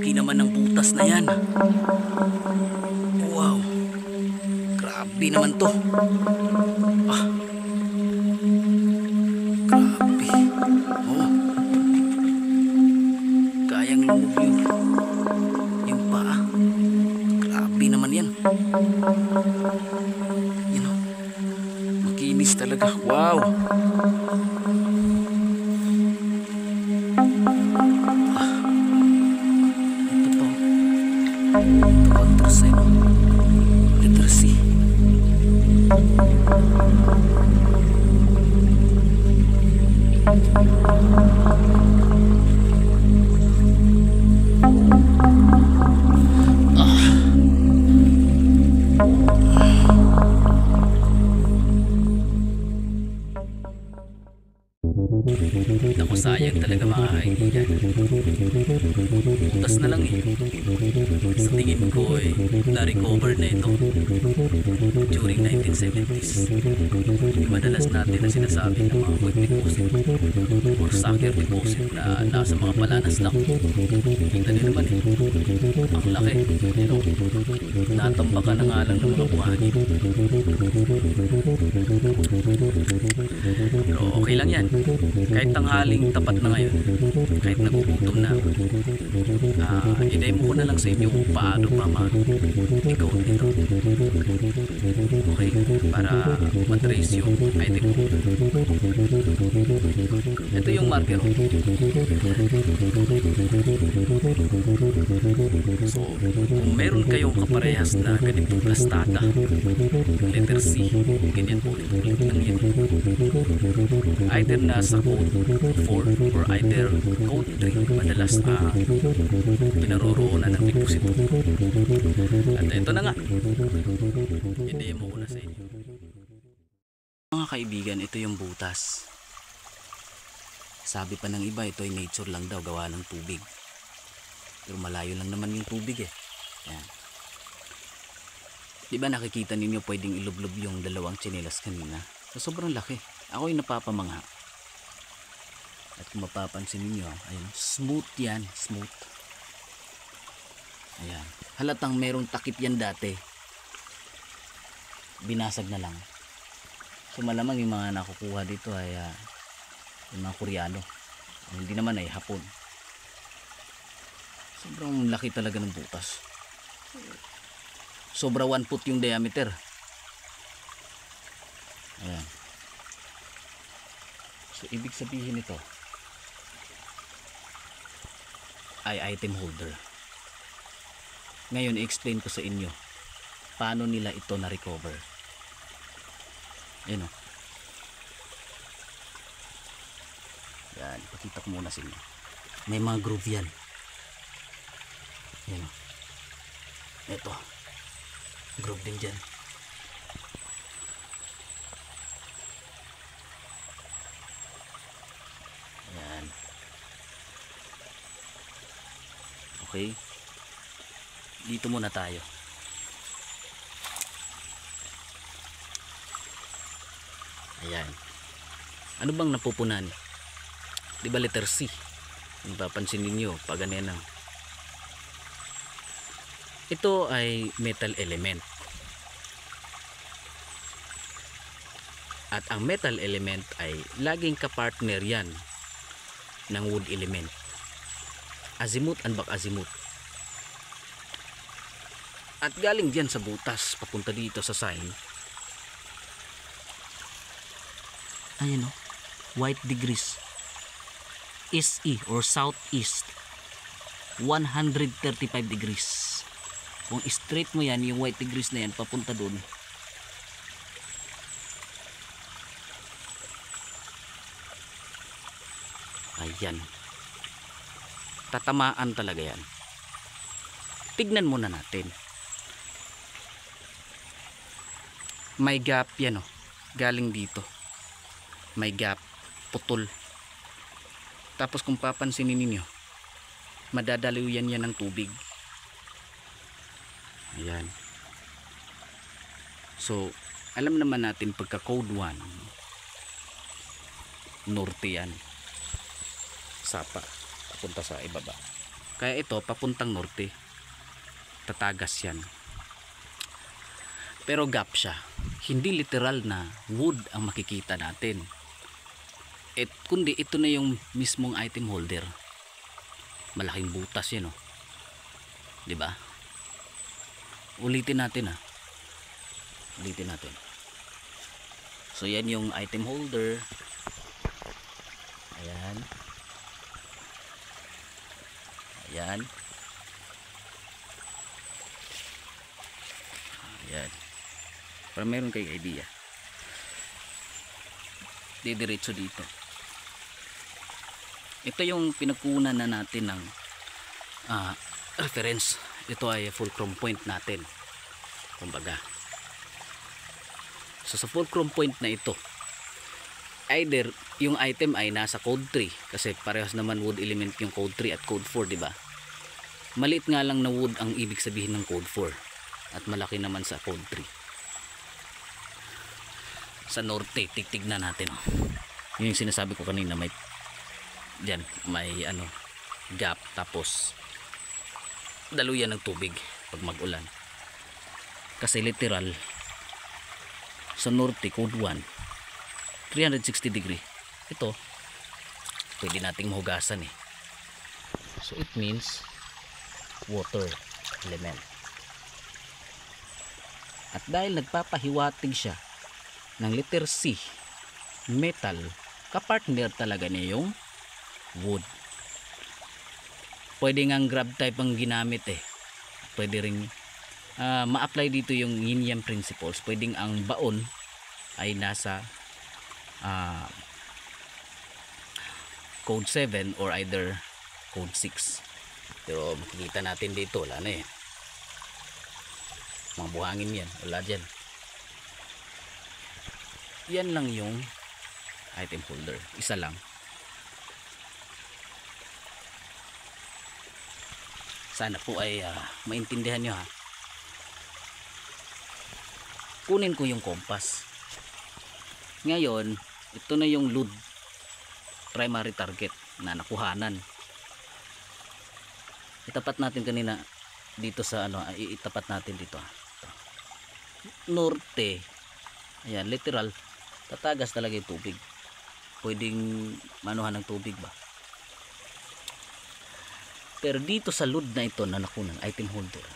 laki naman ng butas na yan. Wow. Grabe naman to. Ah. Grabe. Oh. Kayang lumog yung paa. Grabe naman yan. You know, makinis talaga. Wow. Kontrasen literacy. Naku, sayang talaga mga kaibigan. Butas na lang eh. Sa tingin ko eh, na-recover na ito during 1970s. Yung madalas natin na sinasabi ng mga quick deposit or sucker deposit na nasa mga palanas lang. Kita nyo naman eh, ang laki. You know, natambakan na nga lang ng mga buhangin. Pero okay lang yan. Kahit tanghaling tapat na ngayon, kahit nagugutom na, i-demo ko na lang sa inyo kung paano pa mag-ikaw nito. Okay? Para matrace yung item mo. Ito yung marker. So, kung meron kayong kaparehas na ganitong plastaka, letter C, ganyan po ulit ng yan. Either nasa code 4 or either code 3, madalas pinaroroonan ng deposito. At ito na nga, i-demo ko na sa inyo. Mga kaibigan, ito yung butas. Sabi pa ng iba, ito ay nature lang daw, gawa ng tubig. Pero malayo lang naman yung tubig eh. Yan. Diba nakikita ninyo pwedeng ilublob yung dalawang tsinelas kanina? So, sobrang laki. Ako yung napapamangha. At kung mapapansin ninyo, ayun, smooth yan, smooth. Ayan. Halatang merong takip yan dati. Binasag na lang. So malamang yung mga nakukuha dito ay yung mga Koreano. Hindi naman ay Hapon. Sobrang laki talaga ng butas. Sobra 1 foot yung diameter. Ayan. So ibig sabihin ito ay item holder. Ngayon i-explain ko sa inyo paano nila ito na-recover. Ayan o. Yan, ipakita ko muna sa inyo. May mga groove yan. Ayan o. Ito. Groove din dyan. Ayan. Okay. Dito muna tayo. Ayan. Ano bang napupunan? Diba letter C? Kung papansin ninyo, pag ganyan lang. Ito ay metal element. At ang metal element ay laging kapartner yan ng wood element. Azimuth and back azimuth. At galing dyan sa butas papunta dito sa sign. Ayan o, white degrees. SE or southeast 135 degrees. Kung straight mo yan, yung white degrees na yan papunta dun, ayan, tatamaan talaga yan. Tignan muna natin. May gap yan o, galing dito may gap, putol. Tapos kung papansinin ninyo, madadaliw yan ng tubig. Ayan. So alam naman natin pagka code 1 norte yan, sapa papunta sa ibaba. Kaya ito papuntang norte, tatagas yan. Pero gap siya, hindi literal na wood ang makikita natin, kundi ito na yung mismong item holder. Malaking butas yun, oh. Diba? Ulitin natin, ulitin natin. So yan yung item holder. Ayan. Ayan. Ayan. Para meron kayong idea. Didiretso dito. Ito yung pinagkunan na natin ng reference. Ito ay fulcrum point natin, kumbaga. So sa fulcrum point na ito, either yung item ay nasa code 3, kasi parehas naman wood element yung code 3 at code 4, di ba? Maliit nga lang na wood ang ibig sabihin ng code 4 at malaki naman sa code 3. Sa norte, tignan natin, oh. Yung sinasabi ko kanina, may diyan, may gap, tapos daluyan ng tubig pag mag-ulan. Kasi literal sa norte, code 1, 360 degree. Ito pwede nating mahugasan, so it means water element. At dahil nagpapahiwatig siya ng letter C, metal, kapartner talaga niya yung wood. Pwede ngang grab type ang ginamit, pwede ring ma-apply dito yung yin yang principles. Pwedeng ang baon ay nasa code 7 or either code 6. Pero makikita natin dito, wala na, mga buhangin yan, wala dyan. Yan lang yung item holder, isa lang. Sana po ay maintindihan nyo, Kunin ko yung compass. Ngayon, ito na yung load primary target na nakuhanan. Itapat natin kanina dito sa itapat natin dito. Norte. Ayan, literal. Tatagas talaga yung tubig. Pwedeng manuhan ng tubig ba? Pero dito sa load na ito na nakunan, item holder,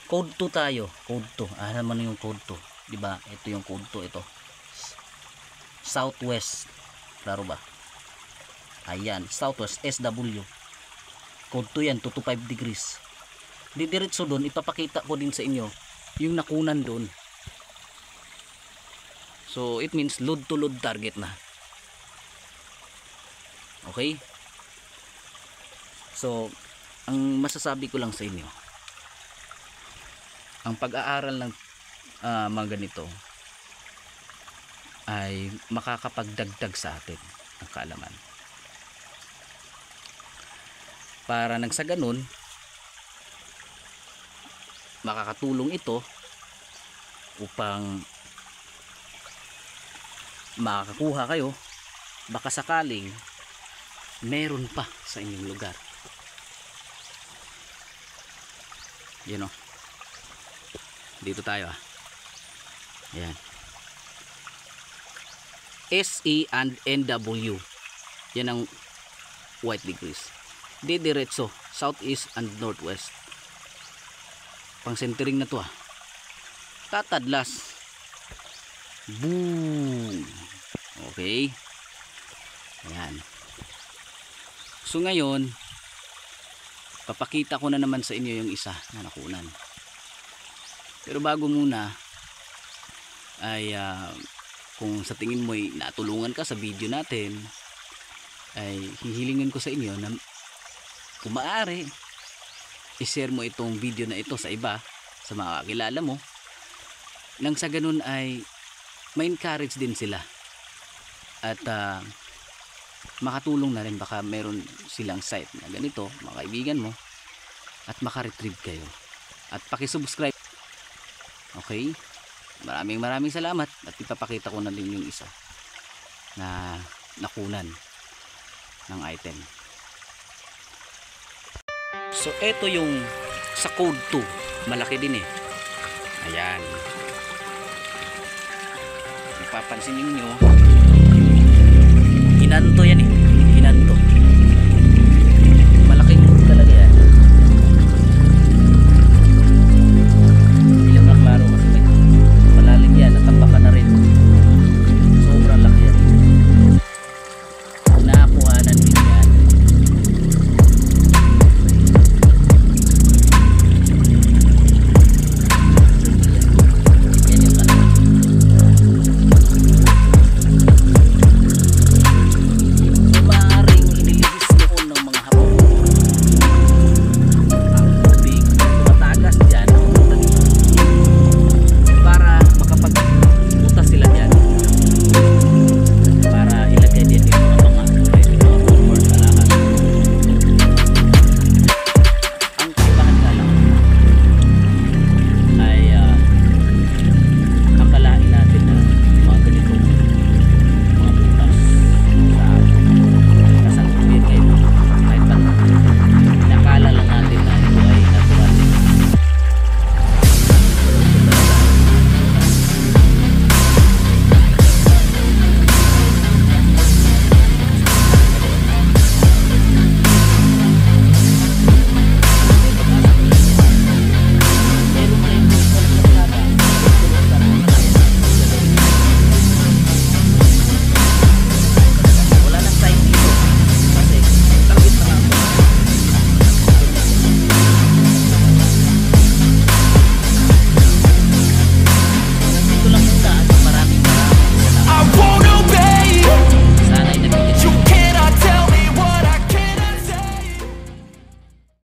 code 2 tayo. Code 2. Naman yung code 2. Diba? Ito yung code 2. Ito. Southwest. Klaro ba? Ayan. Southwest. SW. Code 2 yan. 225 degrees. Didiretso doon. Ipapakita ko din sa inyo yung nakunan doon. So, it means load to load target na. Okay? So, ang masasabi ko lang sa inyo, ang pag-aaral ng mga ganito ay makakapagdagdag sa atin ng kaalaman. Para nang sa ganun, makakatulong ito upang makakakuha kayo, baka sakaling meron pa sa inyong lugar. Yan, dito tayo, Ayan. SE and NW. Yan ang white degrees. Didiretso southeast and northwest. Pang centering na to, tatadlas. Boom. Okay. Ayan. So ngayon, papakita ko na naman sa inyo yung isa na nakunan. Pero bago muna ay kung sa tingin mo ay natulungan ka sa video natin, ay hihilingin ko sa inyo na kung maaari i-share mo itong video na ito sa iba, sa mga kakilala mo, nang sa ganun ay ma-encourage din sila at makatulong na rin, baka meron silang site na ganito, mga kaibigan mo, at makaretrieve kayo at pakisubscribe. Okay, maraming salamat at ipapakita ko na din yung isa na nakunan ng item. So ito yung sa code 2, malaki din eh. Ayan. Napapansin ninyo, inantoy